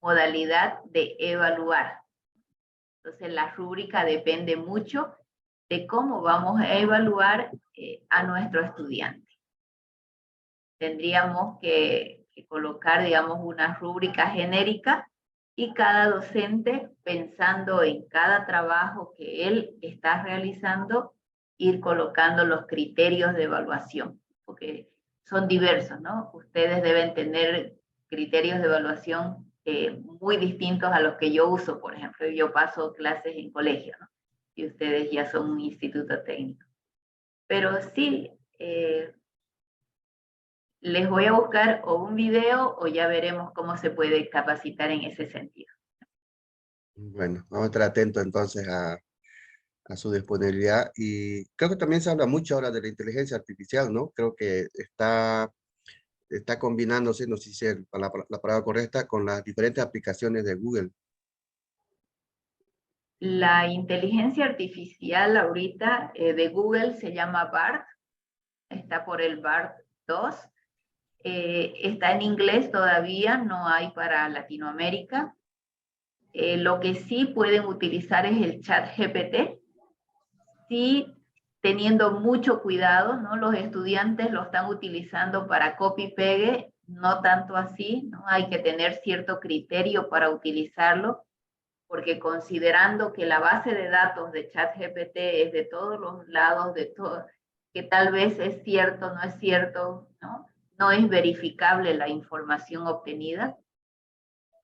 modalidad de evaluar. Entonces, la rúbrica depende mucho de cómo vamos a evaluar a nuestro estudiante. Tendríamos que colocar, digamos, una rúbrica genérica y cada docente, pensando en cada trabajo que él está realizando, ir colocando los criterios de evaluación, porque son diversos, ¿no? Ustedes deben tener criterios de evaluación muy distintos a los que yo uso. Por ejemplo, yo paso clases en colegio, ¿no? Y ustedes ya son un instituto técnico. Pero sí, les voy a buscar o un video o ya veremos cómo se puede capacitar en ese sentido. Bueno, vamos a estar atentos entonces a su disponibilidad. Y creo que también se habla mucho ahora de la inteligencia artificial, ¿no? Creo que está combinándose, no sé si es la palabra correcta, con las diferentes aplicaciones de Google. La inteligencia artificial ahorita de Google se llama BART, está por el BART 2, está en inglés todavía, no hay para Latinoamérica. Lo que sí pueden utilizar es el chat GPT, sí teniendo mucho cuidado, ¿no? Los estudiantes lo están utilizando para copy-pegue, no tanto así, ¿no? Hay que tener cierto criterio para utilizarlo, porque considerando que la base de datos de ChatGPT es de todos los lados, que tal vez es cierto, no es cierto, ¿no? No es verificable la información obtenida.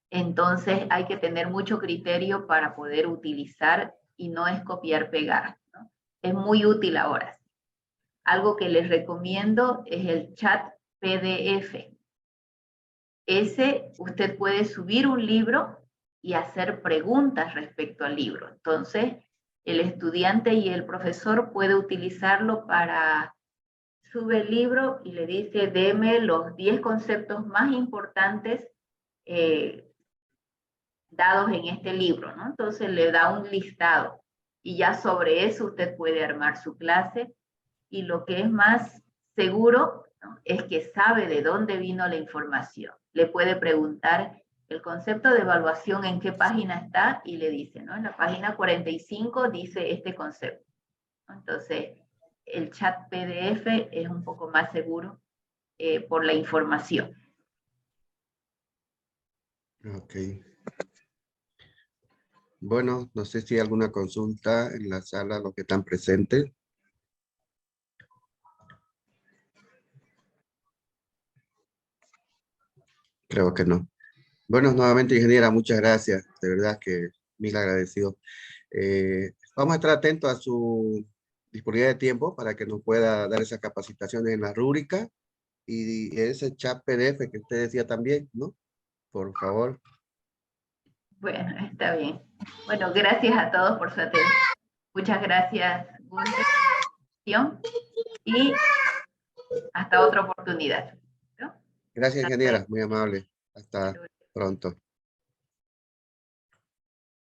Entonces hay que tener mucho criterio para poder utilizar y no es copiar-pegar, ¿no? Es muy útil ahora. Algo que les recomiendo es el chat PDF. Ese usted puede subir un libro y hacer preguntas respecto al libro. Entonces, el estudiante y el profesor puede utilizarlo para sube el libro y le dice, deme los 10 conceptos más importantes dados en este libro, ¿no? Entonces le da un listado y ya sobre eso usted puede armar su clase, y lo que es más seguro, ¿no? Es que sabe de dónde vino la información. le puede preguntar el concepto de evaluación en qué página está y le dice, ¿no? En la página 45 dice este concepto. Entonces, el chat PDF es un poco más seguro por la información. Ok. Bueno, no sé si hay alguna consulta en la sala, los que están presentes. Creo que no. Bueno, nuevamente, ingeniera, muchas gracias. De verdad que mil agradecido. Vamos a estar atentos a su disponibilidad de tiempo para que nos pueda dar esas capacitaciones en la rúbrica y ese chat PDF que usted decía también, ¿no? Por favor. Bueno, está bien. Bueno, gracias a todos por su atención. Muchas gracias, Gunther, y hasta otra oportunidad, ¿no? Gracias, ingeniera, muy amable. Hasta pronto.